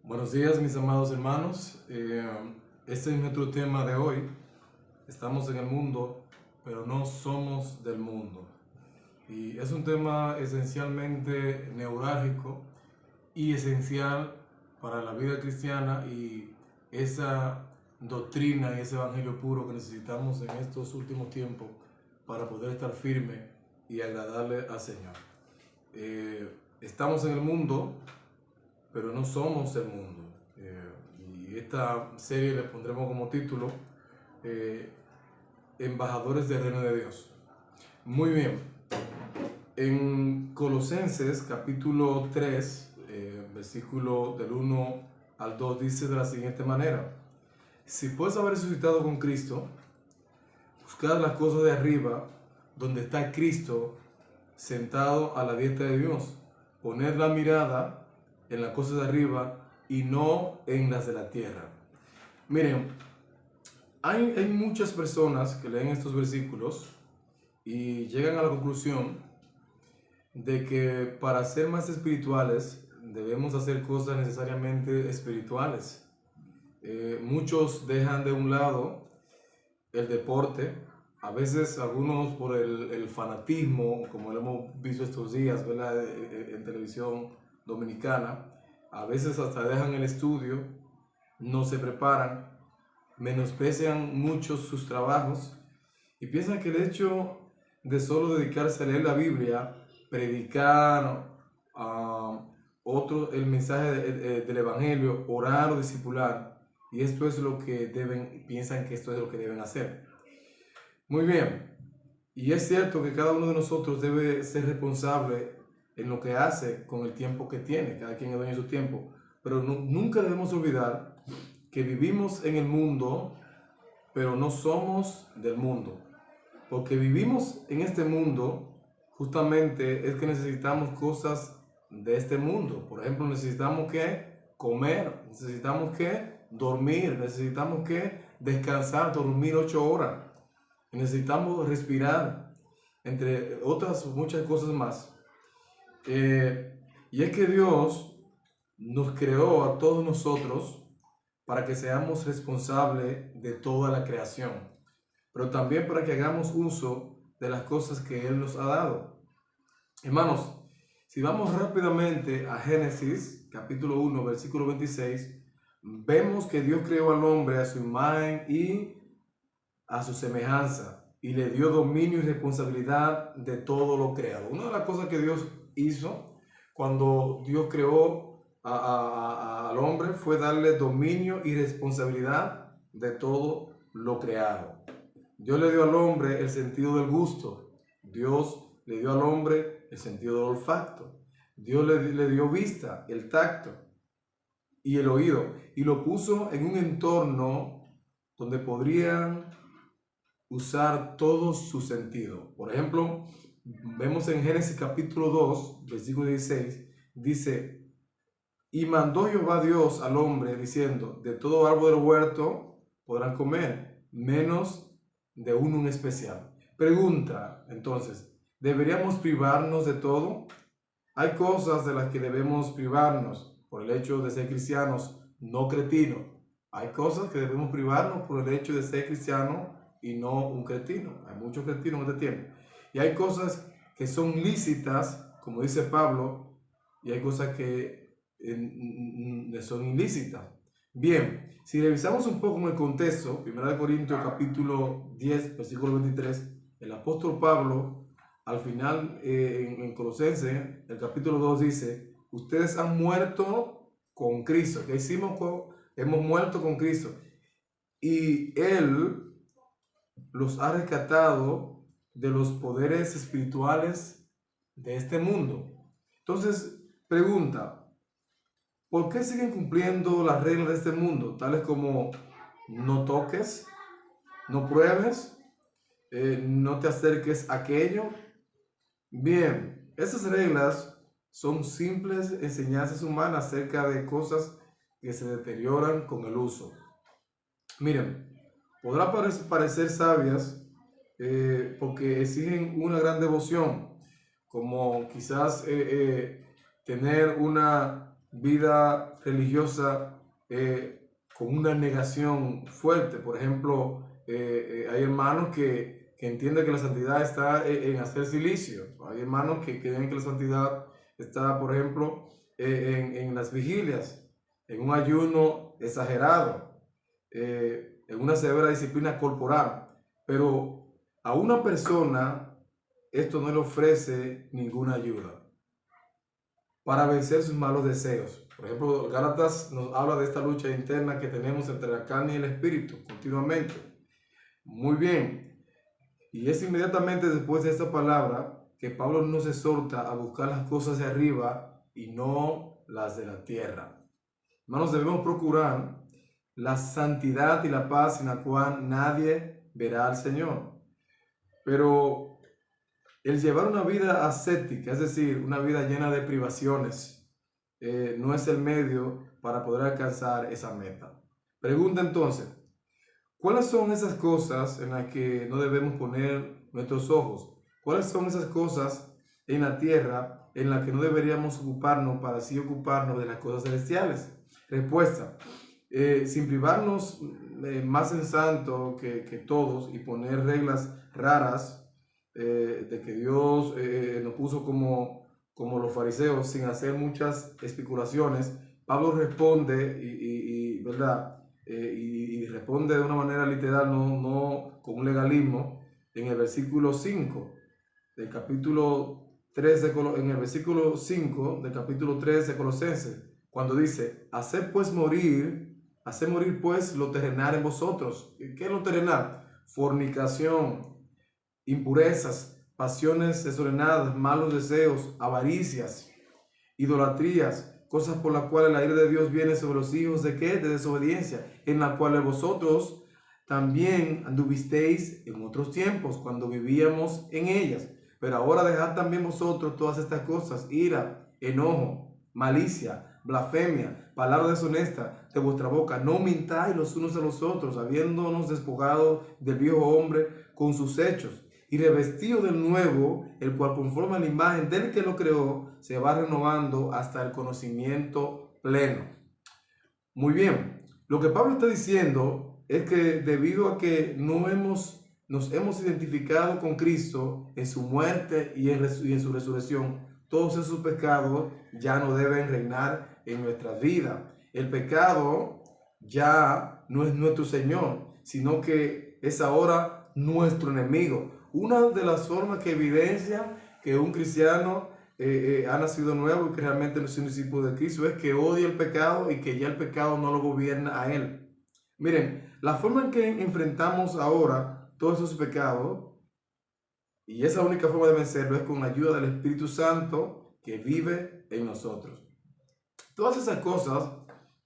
Buenos días, mis amados hermanos. Este es nuestro tema de hoy. Estamos en el mundo, pero no somos del mundo. Y es un tema esencialmente neurálgico y esencial para la vida cristiana y esa doctrina y ese evangelio puro que necesitamos en estos últimos tiempos para poder estar firme y agradarle al Señor. Estamos en el mundo, pero no somos el mundo. Y esta serie le pondremos como título Embajadores del Reino de Dios. Muy bien. En Colosenses capítulo 3, versículo del 1 al 2 dice de la siguiente manera: si puedes haber resucitado con Cristo, buscad las cosas de arriba, donde está Cristo sentado a la diestra de Dios. Poned la mirada en las cosas de arriba y no en las de la tierra. Miren, hay muchas personas que leen estos versículos y llegan a la conclusión de que para ser más espirituales debemos hacer cosas necesariamente espirituales. Muchos dejan de un lado el deporte, a veces algunos por el fanatismo, como lo hemos visto estos días, ¿verdad? En televisión dominicana, a veces hasta dejan el estudio, no se preparan, menosprecian mucho sus trabajos y piensan que el hecho de solo dedicarse a leer la Biblia, predicar el mensaje del Evangelio, orar o discipular, y esto es lo que piensan que esto es lo que deben hacer. Muy bien, y es cierto que cada uno de nosotros debe ser responsable en lo que hace con el tiempo que tiene, cada quien es dueño de su tiempo, pero nunca debemos olvidar que vivimos en el mundo, pero no somos del mundo, porque vivimos en este mundo justamente es que necesitamos cosas de este mundo. Por ejemplo, necesitamos que comer, necesitamos que dormir, necesitamos que descansar, dormir 8 horas, necesitamos respirar, entre otras muchas cosas más. Y es que Dios nos creó a todos nosotros para que seamos responsables de toda la creación, pero también para que hagamos uso de las cosas que Él nos ha dado. Hermanos, si vamos rápidamente a Génesis capítulo 1, versículo 26, vemos que Dios creó al hombre a su imagen y a su semejanza, y le dio dominio y responsabilidad de todo lo creado. Una de las cosas que Dios hizo cuando Dios creó al hombre fue darle dominio y responsabilidad de todo lo creado. Dios le dio al hombre el sentido del gusto. Dios le dio al hombre el sentido del olfato. Dios le dio vista, el tacto y el oído. Y lo puso en un entorno donde podrían usar todos sus sentidos. Por ejemplo, vemos en Génesis capítulo 2, versículo 16, dice: y mandó Jehová Dios al hombre diciendo: de todo árbol del huerto podrán comer, menos de uno en especial. Pregunta, entonces, ¿deberíamos privarnos de todo? Hay cosas de las que debemos privarnos por el hecho de ser cristianos, no cretinos. Hay cosas que debemos privarnos por el hecho de ser cristiano y no un cretino. Hay muchos cretinos en este tiempo. Y hay cosas que son lícitas, como dice Pablo, y hay cosas que son ilícitas. Bien, si revisamos un poco en el contexto, 1 Corintios capítulo 10, versículo 23, el apóstol Pablo, al final en Colosenses, el capítulo 2 dice: ustedes han muerto con Cristo. ¿Qué hicimos? Hemos muerto con Cristo. Y Él los ha rescatado de los poderes espirituales de este mundo. Entonces, pregunta: ¿por qué siguen cumpliendo las reglas de este mundo? Tales como no toques, no pruebes, no te acerques a aquello. Bien, esas reglas son simples enseñanzas humanas acerca de cosas que se deterioran con el uso. Miren, podrá parecer sabias porque exigen una gran devoción, como quizás tener una vida religiosa con una negación fuerte. Por ejemplo, hay hermanos que entienden que la santidad está en hacer silicio. Hay hermanos que creen que la santidad está, por ejemplo, en las vigilias, en un ayuno exagerado, en una severa disciplina corporal. Pero a una persona esto no le ofrece ninguna ayuda para vencer sus malos deseos. Por ejemplo, Gálatas nos habla de esta lucha interna que tenemos entre la carne y el espíritu continuamente. Muy bien. Y es inmediatamente después de esta palabra que Pablo nos exhorta a buscar las cosas de arriba y no las de la tierra. Hermanos, debemos procurar la santidad y la paz sin la cual nadie verá al Señor. Pero el llevar una vida ascética, es decir, una vida llena de privaciones, no es el medio para poder alcanzar esa meta. Pregunta entonces, ¿cuáles son esas cosas en las que no debemos poner nuestros ojos? ¿Cuáles son esas cosas en la tierra en las que no deberíamos ocuparnos para así ocuparnos de las cosas celestiales? Respuesta, sin privarnos más en santo que todos y poner reglas raras de que Dios nos puso como los fariseos sin hacer muchas especulaciones, Pablo responde ¿verdad? Y responde de una manera literal, no con un legalismo, en el versículo 5 del capítulo 3 en el versículo 5 del capítulo 3 de Colosenses, cuando dice, hacer morir pues lo terrenal en vosotros. ¿Qué es lo terrenal? Fornicación, impurezas, pasiones desordenadas, malos deseos, avaricias, idolatrías, cosas por las cuales la ira de Dios viene sobre los hijos de ¿qué? De desobediencia, en la cual vosotros también anduvisteis en otros tiempos, cuando vivíamos en ellas. Pero ahora dejad también vosotros todas estas cosas, ira, enojo, malicia, blasfemia, palabra deshonesta de vuestra boca. No mintáis los unos a los otros, habiéndonos despojado del viejo hombre con sus hechos, y revestido del nuevo, el cual conforme a la imagen del que lo creó, se va renovando hasta el conocimiento pleno. Muy bien, lo que Pablo está diciendo es que debido a que nos hemos identificado con Cristo en su muerte y en su resurrección, todos esos pecados ya no deben reinar en nuestra vida. El pecado ya no es nuestro Señor, sino que es ahora nuestro enemigo. Una de las formas que evidencia que un cristiano ha nacido nuevo y que realmente no es un discípulo de Cristo es que odia el pecado y que ya el pecado no lo gobierna a él. Miren, la forma en que enfrentamos ahora todos esos pecados, y esa única forma de vencerlo es con la ayuda del Espíritu Santo que vive en nosotros. Todas esas cosas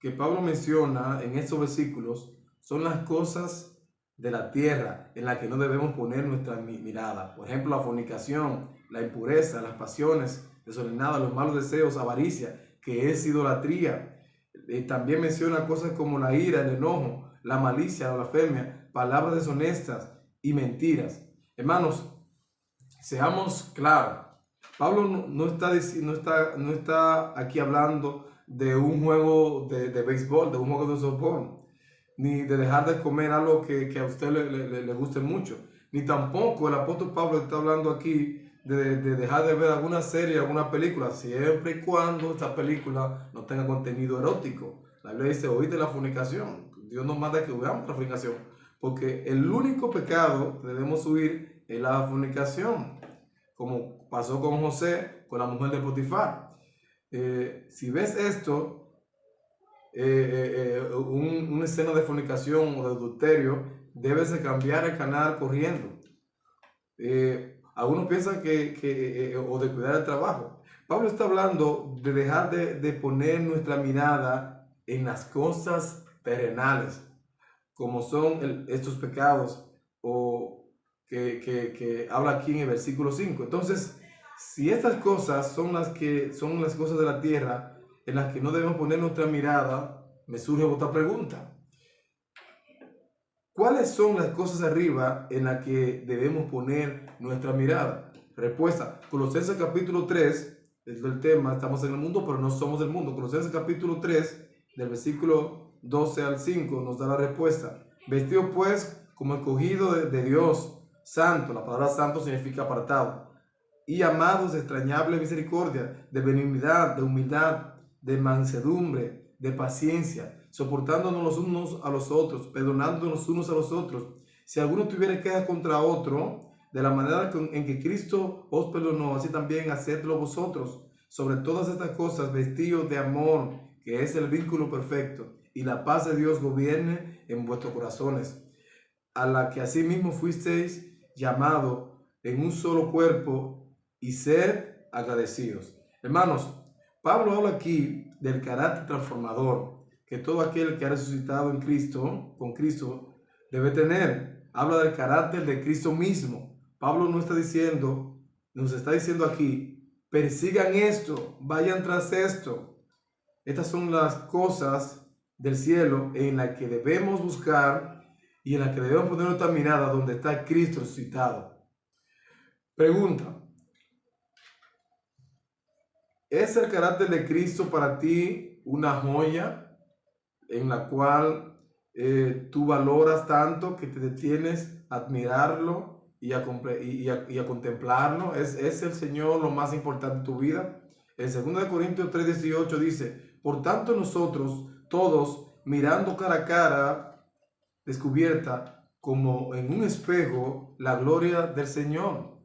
que Pablo menciona en estos versículos son las cosas de la tierra en la que no debemos poner nuestra mirada. Por ejemplo, la fornicación, la impureza, las pasiones desordenadas, los malos deseos, avaricia, que es idolatría. También menciona cosas como la ira, el enojo, la malicia, la blasfemia, palabras deshonestas y mentiras. Hermanos, seamos claros. Pablo no está aquí hablando de un juego de béisbol, de un juego de softball, ni de dejar de comer algo que a usted le guste mucho, ni tampoco el apóstol Pablo está hablando aquí de dejar de ver alguna serie, alguna película, siempre y cuando esta película no tenga contenido erótico. La Biblia dice, oíste la fornicación. Dios nos manda que huyamos la fornicación, porque el único pecado que debemos huir es la fornicación, como pasó con José, con la mujer de Potifar. Si ves esto, una escena de fornicación o de adulterio, debes de cambiar el canal corriendo. Algunos piensan o de cuidar el trabajo. Pablo está hablando de dejar de poner nuestra mirada en las cosas terrenales, como son estos pecados o que habla aquí en el versículo 5. Entonces, si estas cosas son las cosas de la tierra en las que no debemos poner nuestra mirada, me surge otra pregunta. ¿Cuáles son las cosas arriba en las que debemos poner nuestra mirada? Respuesta, Colosenses capítulo 3, es el tema, estamos en el mundo, pero no somos del mundo. Colosenses capítulo 3, del versículo 12 al 5, nos da la respuesta. Vestido pues como escogido de Dios, santo, la palabra santo significa apartado, y amados de extrañable misericordia, de benignidad, de humildad, de mansedumbre, de paciencia, soportándonos los unos a los otros, perdonándonos los unos a los otros. Si alguno tuviera queja contra otro, de la manera en que Cristo os perdonó, así también hacedlo vosotros. Sobre todas estas cosas, vestidos de amor, que es el vínculo perfecto, y la paz de Dios gobierne en vuestros corazones, a la que asimismo fuisteis llamados en un solo cuerpo, y sed agradecidos. Hermanos, Pablo habla aquí del carácter transformador que todo aquel que ha resucitado en Cristo, con Cristo, debe tener. Habla del carácter de Cristo mismo. Pablo nos está diciendo aquí, persigan esto, vayan tras esto. Estas son las cosas del cielo en las que debemos buscar y en las que debemos poner nuestra mirada donde está Cristo resucitado. Pregunta, ¿es el carácter de Cristo para ti una joya en la cual tú valoras tanto que te detienes a admirarlo y a contemplarlo? ¿Es el Señor lo más importante de tu vida? En 2 Corintios 3:18 dice, por tanto nosotros todos, mirando cara a cara, descubierta como en un espejo la gloria del Señor,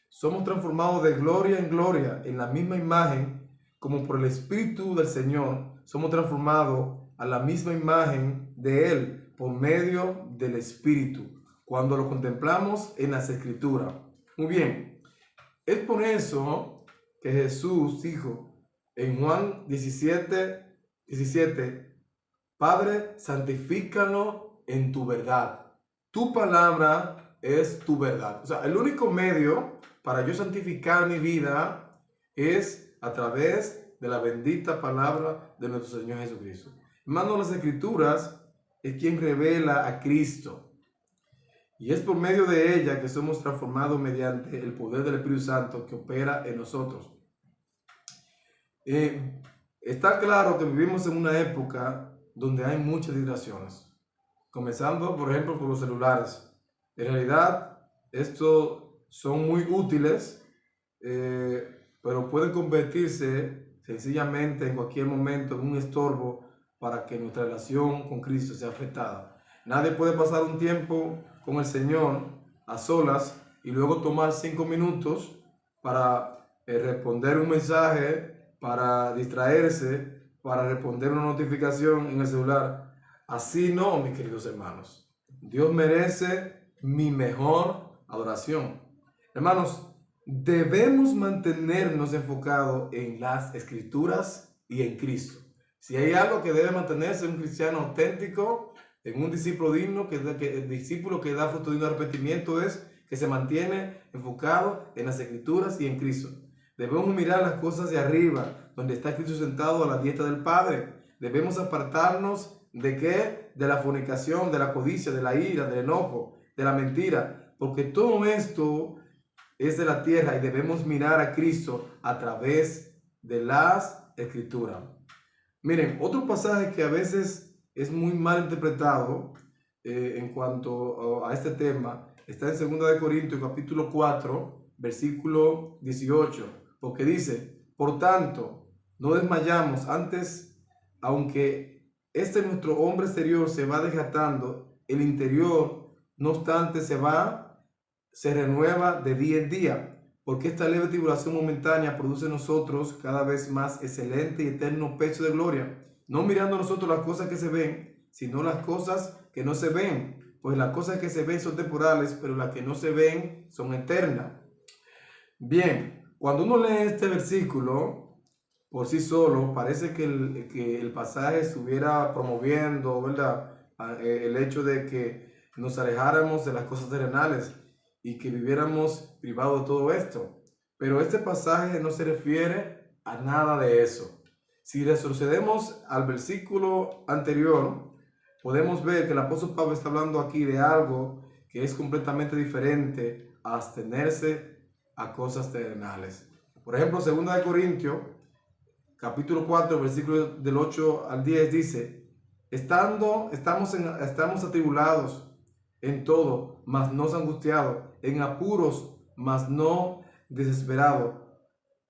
somos transformados de gloria en gloria en la misma imagen, como por el Espíritu del Señor somos transformados a la misma imagen de Él por medio del Espíritu, cuando lo contemplamos en las Escrituras. Muy bien, es por eso que Jesús dijo en Juan 17:17, Padre, santifícalo en tu verdad. Tu palabra es tu verdad. O sea, el único medio para yo santificar mi vida es a través de la bendita palabra de nuestro Señor Jesucristo. Hermano, las Escrituras es quien revela a Cristo. Y es por medio de ella que somos transformados mediante el poder del Espíritu Santo que opera en nosotros. Está claro que vivimos en una época donde hay muchas distracciones. Comenzando, por ejemplo, por los celulares. En realidad, estos son muy útiles, pero pueden convertirse sencillamente en cualquier momento en un estorbo para que nuestra relación con Cristo sea afectada. Nadie puede pasar un tiempo con el Señor a solas y luego tomar 5 minutos para responder un mensaje, para distraerse, para responder una notificación en el celular. Así no, mis queridos hermanos. Dios merece mi mejor adoración. Hermanos, debemos mantenernos enfocados en las Escrituras y en Cristo. Si hay algo que debe mantenerse un cristiano auténtico, en un discípulo digno, el discípulo que da fruto de un arrepentimiento, es que se mantiene enfocado en las Escrituras y en Cristo. Debemos mirar las cosas de arriba, donde está Cristo sentado a la diestra del Padre. Debemos apartarnos ¿de qué? De la fornicación, de la codicia, de la ira, del enojo, de la mentira, porque todo esto es de la tierra y debemos mirar a Cristo a través de las Escrituras. Miren, otro pasaje que a veces es muy mal interpretado en cuanto a este tema está en 2 Corintios capítulo 4, versículo 18, porque dice, por tanto, no desmayamos antes, aunque nuestro hombre exterior se va desgastando, el interior, no obstante, se renueva de día en día, porque esta leve tribulación momentánea produce en nosotros cada vez más excelente y eterno peso de gloria, no mirando nosotros las cosas que se ven, sino las cosas que no se ven, pues las cosas que se ven son temporales, pero las que no se ven son eternas. Bien, cuando uno lee este versículo por sí solo, parece que el pasaje estuviera promoviendo, ¿verdad?, el hecho de que nos alejáramos de las cosas terrenales y que viviéramos privados de todo esto. Pero este pasaje no se refiere a nada de eso. Si retrocedemos al versículo anterior, podemos ver que el apóstol Pablo está hablando aquí de algo que es completamente diferente a abstenerse a cosas terrenales. Por ejemplo, 2 Corintios, capítulo 4, versículo del 8 al 10 dice, estamos atribulados en todo, mas no angustiados, en apuros, mas no desesperados,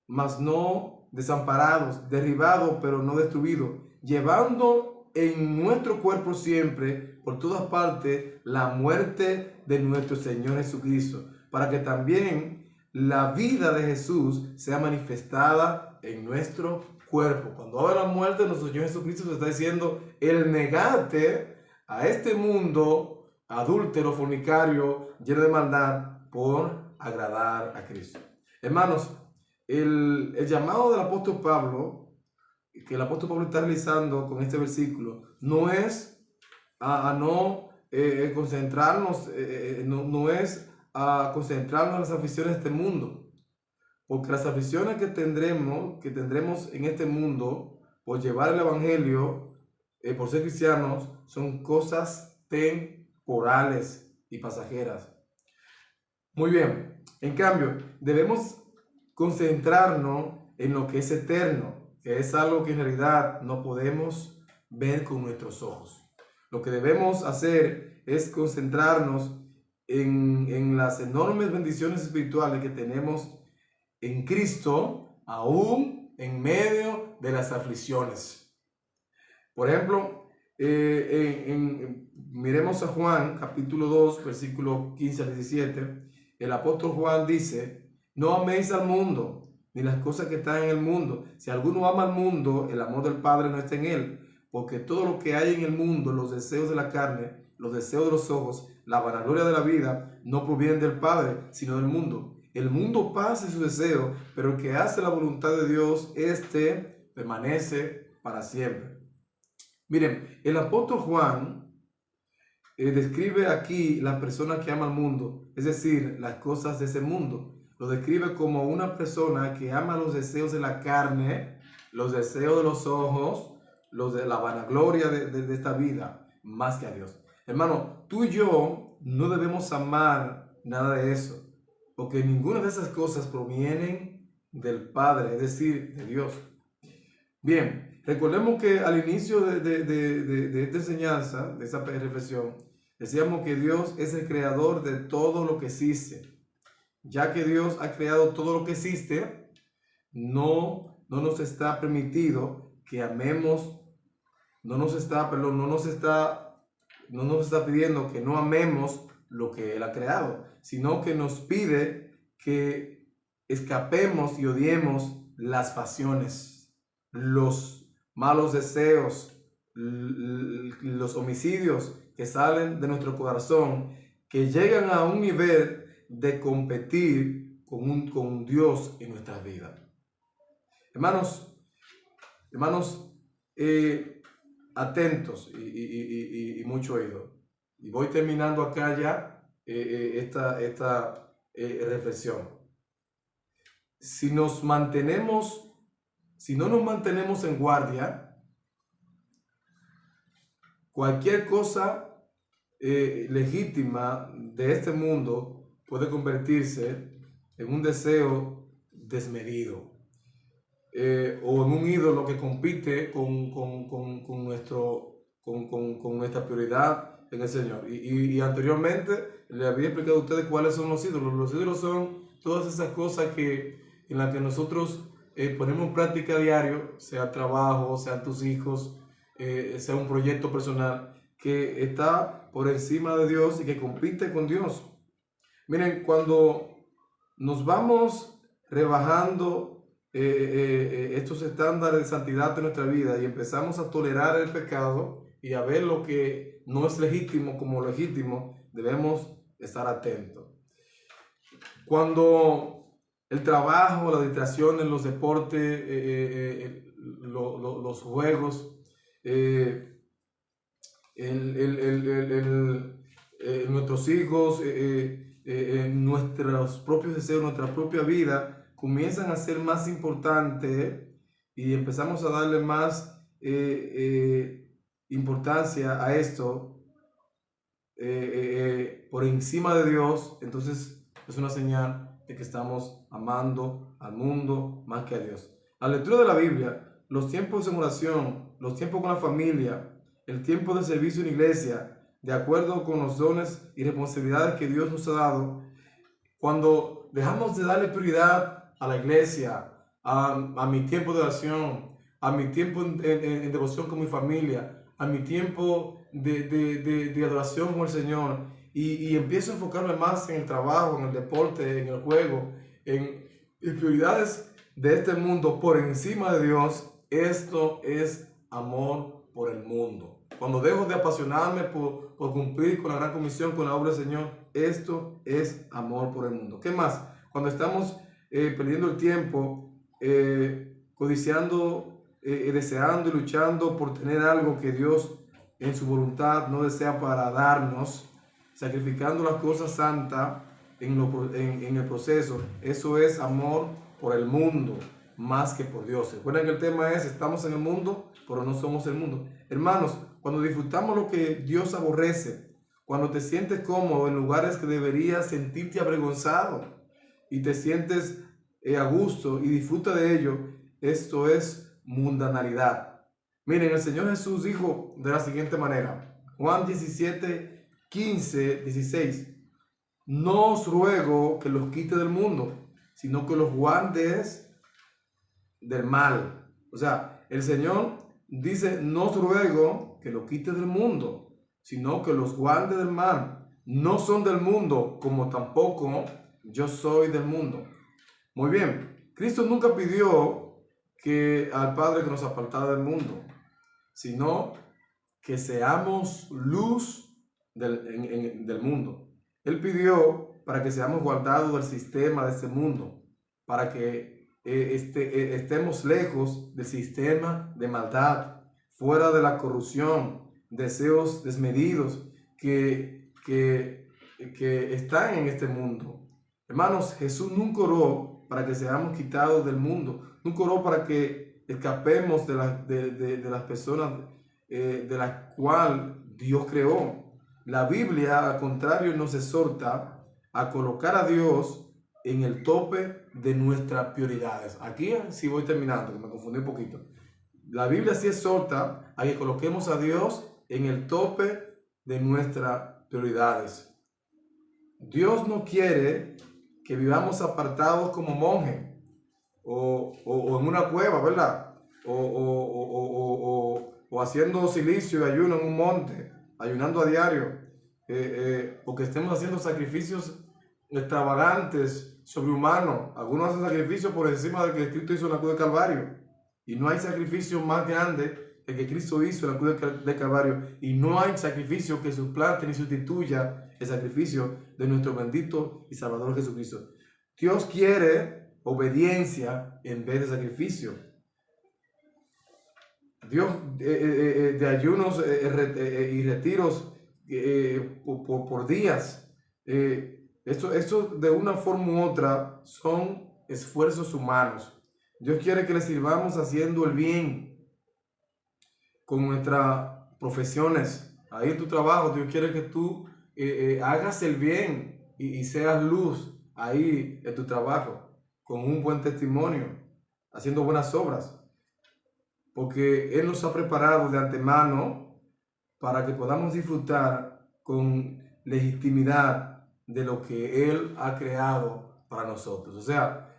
mas no desamparados, derribados, pero no destruidos, llevando en nuestro cuerpo siempre, por todas partes, la muerte de nuestro Señor Jesucristo, para que también la vida de Jesús sea manifestada en nuestro cuerpo. Cuando habla de la muerte de nuestro Señor Jesucristo, se está diciendo el negarte a este mundo adúltero, fornicario, lleno de maldad, por agradar a Cristo. Hermanos, el llamado del apóstol Pablo, que el apóstol Pablo está realizando con este versículo, no es a no concentrarnos, no es a concentrarnos en las aficiones de este mundo, porque las aficiones que tendremos en este mundo por llevar el evangelio, por ser cristianos, son cosas temporales y pasajeras. Muy bien, en cambio, debemos concentrarnos en lo que es eterno, que es algo que en realidad no podemos ver con nuestros ojos. Lo que debemos hacer es concentrarnos en las enormes bendiciones espirituales que tenemos en Cristo, aún en medio de las aflicciones. Por ejemplo, miremos a Juan, capítulo 2, versículo 15 al 17. El apóstol Juan dice, no améis al mundo, ni las cosas que están en el mundo. Si alguno ama al mundo, el amor del Padre no está en él. Porque todo lo que hay en el mundo, los deseos de la carne, los deseos de los ojos, la vanagloria de la vida, no provienen del Padre, sino del mundo. El mundo pasa en su deseo, pero el que hace la voluntad de Dios, éste permanece para siempre. Miren, el apóstol Juan describe aquí la persona que ama al mundo, es decir, las cosas de ese mundo. Lo describe como una persona que ama los deseos de la carne, los deseos de los ojos, los de la vanagloria de esta vida, más que a Dios. Hermano, tú y yo no debemos amar nada de eso, porque ninguna de esas cosas provienen del Padre, es decir, de Dios. Bien, recordemos que al inicio de esta enseñanza, de esa reflexión, decíamos que Dios es el creador de todo lo que existe. Ya que Dios ha creado todo lo que existe, no nos está permitido que amemos, no nos está pidiendo que no amemos lo que Él ha creado, sino que nos pide que escapemos y odiemos las pasiones, los malos deseos, los homicidios que salen de nuestro corazón, que llegan a un nivel de competir con Dios en nuestras vidas. Hermanos, atentos y mucho oído. Y voy terminando acá ya esta reflexión. Si no nos mantenemos en guardia, cualquier cosa legítima de este mundo puede convertirse en un deseo desmedido o en un ídolo que compite con nuestra prioridad en el Señor. Y anteriormente le había explicado a ustedes cuáles son los ídolos. Los ídolos son todas esas cosas en las que nosotros ponemos en práctica a diario, sea trabajo, sean tus hijos, sea un proyecto personal, que está por encima de Dios y que compite con Dios. Miren, cuando nos vamos rebajando estos estándares de santidad de nuestra vida y empezamos a tolerar el pecado y a ver lo que no es legítimo como legítimo, debemos estar atentos. Cuando el trabajo, las distracciones, los deportes, los juegos, nuestros hijos, nuestros propios deseos, nuestra propia vida comienzan a ser más importantes y empezamos a darle más importancia a esto por encima de Dios, entonces es una señal de que estamos amando al mundo más que a Dios. La lectura de la Biblia, los tiempos en oración, los tiempos con la familia, el tiempo de servicio en iglesia, de acuerdo con los dones y responsabilidades que Dios nos ha dado, cuando dejamos de darle prioridad a la iglesia, a mi tiempo de oración, a mi tiempo en devoción con mi familia, a mi tiempo de adoración con el Señor, y empiezo a enfocarme más en el trabajo, en el deporte, en el juego, en prioridades de este mundo por encima de Dios, esto es amor por el mundo. Cuando dejo de apasionarme por cumplir con la gran comisión, con la obra del Señor, esto es amor por el mundo. ¿Qué más? Cuando estamos perdiendo el tiempo, codiciando, deseando y luchando por tener algo que Dios en su voluntad no desea para darnos, sacrificando las cosas santas en el proceso, eso es amor por el mundo más que por Dios. Recuerden que el tema es, estamos en el mundo, pero no somos el mundo. Hermanos, cuando disfrutamos lo que Dios aborrece, cuando te sientes cómodo en lugares que deberías sentirte avergonzado y te sientes a gusto y disfruta de ello, esto es mundanalidad. Miren, el Señor Jesús dijo de la siguiente manera, Juan 17, 15, 16, no os ruego que los quite del mundo, sino que los guardes del mal. O sea, el Señor dice, no os ruego que lo quite del mundo, sino que los guarde del mal. No son del mundo, como tampoco yo soy del mundo. Muy bien, Cristo nunca pidió al Padre que nos apartara del mundo, sino que seamos luz del mundo. Él pidió para que seamos guardados del sistema de este mundo, para que estemos lejos del sistema de maldad, fuera de la corrupción, deseos desmedidos que están en este mundo. Hermanos, Jesús nunca oró para que seamos quitados del mundo, nunca oró para que escapemos de las personas de las cuales Dios creó. La Biblia, al contrario, nos exhorta a colocar a Dios en el tope de nuestras prioridades. Aquí sí voy terminando, que me confundí un poquito. La Biblia sí exhorta a que coloquemos a Dios en el tope de nuestras prioridades. Dios no quiere que vivamos apartados como monjes o en una cueva, ¿verdad? O haciendo silicio y ayuno en un monte, ayunando a diario, o que estemos haciendo sacrificios extravagantes, sobrehumanos. Algunos hacen sacrificios por encima del que Cristo hizo en la cruz de Calvario. Y no hay sacrificio más grande que Cristo hizo en la cruz de Calvario. Y no hay sacrificio que suplante ni sustituya el sacrificio de nuestro bendito y Salvador Jesucristo. Dios quiere obediencia en vez de sacrificio. Dios de ayunos y retiros por días. Esto de una forma u otra son esfuerzos humanos. Dios quiere que le sirvamos haciendo el bien con nuestras profesiones. Ahí en tu trabajo, Dios quiere que tú hagas el bien y seas luz ahí en tu trabajo, con un buen testimonio, haciendo buenas obras. Porque Él nos ha preparado de antemano para que podamos disfrutar con legitimidad de lo que Él ha creado para nosotros. O sea,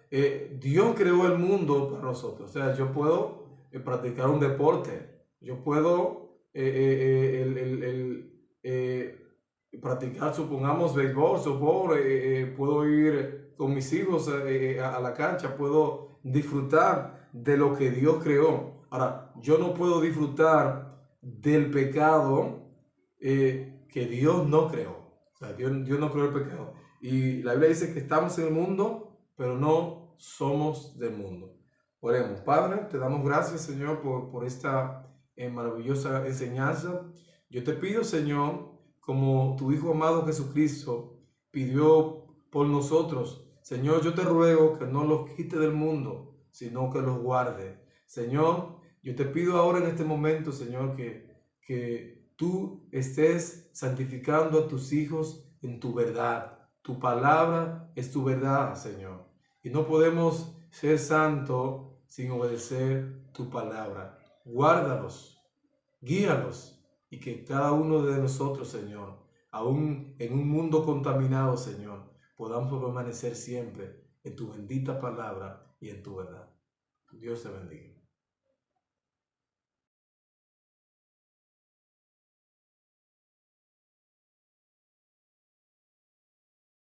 Dios creó el mundo para nosotros. O sea, yo puedo practicar un deporte, yo puedo practicar, supongamos, béisbol, softball, puedo ir con mis hijos a la cancha, puedo disfrutar de lo que Dios creó. Ahora, yo no puedo disfrutar del pecado que Dios no creó. O sea, Dios no creó el pecado. Y la Biblia dice que estamos en el mundo, pero no somos del mundo. Oremos. Padre, te damos gracias, Señor, por esta maravillosa enseñanza. Yo te pido, Señor, como tu Hijo amado Jesucristo pidió por nosotros, Señor, yo te ruego que no los quite del mundo, sino que los guarde. Señor, yo te pido ahora en este momento, Señor, que tú estés santificando a tus hijos en tu verdad. Tu palabra es tu verdad, Señor. Y no podemos ser santos sin obedecer tu palabra. Guárdalos, guíalos, y que cada uno de nosotros, Señor, aún en un mundo contaminado, Señor, podamos permanecer siempre en tu bendita palabra y en tu verdad. Dios te bendiga.